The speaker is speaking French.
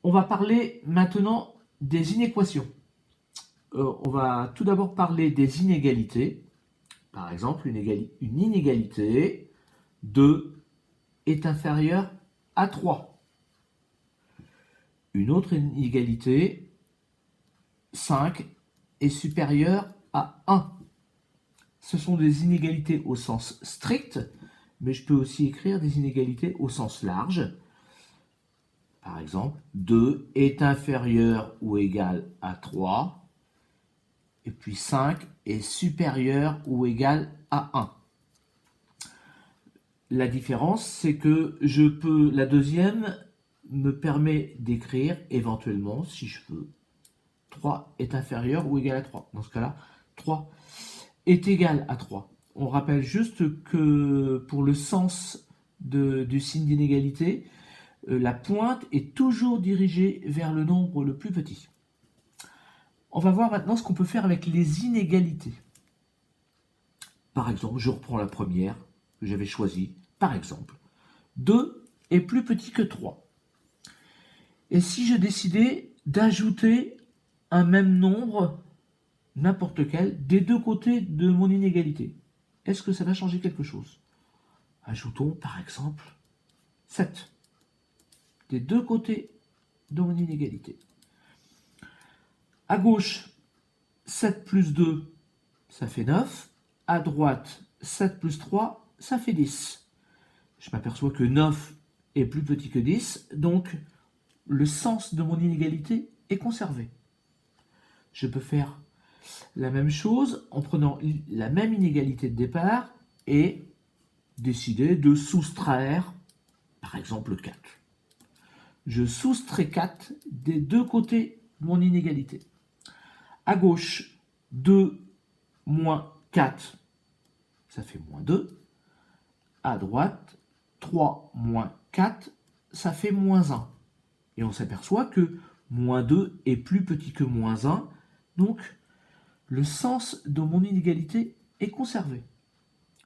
On va parler maintenant des inéquations. On va tout d'abord parler des inégalités. Par exemple, une inégalité 2 est inférieure à 3. Une autre inégalité 5 est supérieure à 1. Ce sont des inégalités au sens strict, mais je peux aussi écrire des inégalités au sens large. Par exemple, 2 est inférieur ou égal à 3, et puis 5 est supérieur ou égal à 1. La différence, c'est que la deuxième me permet d'écrire éventuellement, si je veux, 3 est inférieur ou égal à 3. Dans ce cas-là, 3 est égal à 3. On rappelle juste que pour le sens du signe d'inégalité, la pointe est toujours dirigée vers le nombre le plus petit. On va voir maintenant ce qu'on peut faire avec les inégalités. Par exemple, je reprends la première que j'avais choisie. Par exemple, 2 est plus petit que 3. Et si je décidais d'ajouter un même nombre, n'importe quel, des deux côtés de mon inégalité, est-ce que ça va changer quelque chose? Ajoutons par exemple 7 des deux côtés de mon inégalité. À gauche, 7 plus 2, ça fait 9. À droite, 7 plus 3, ça fait 10. Je m'aperçois que 9 est plus petit que 10, donc le sens de mon inégalité est conservé. Je peux faire la même chose en prenant la même inégalité de départ et décider de soustraire, par exemple, 4. Je soustrais 4 des deux côtés de mon inégalité. À gauche, 2 moins 4, ça fait moins 2. À droite, 3 moins 4, ça fait moins 1. Et on s'aperçoit que moins 2 est plus petit que moins 1, donc le sens de mon inégalité est conservé.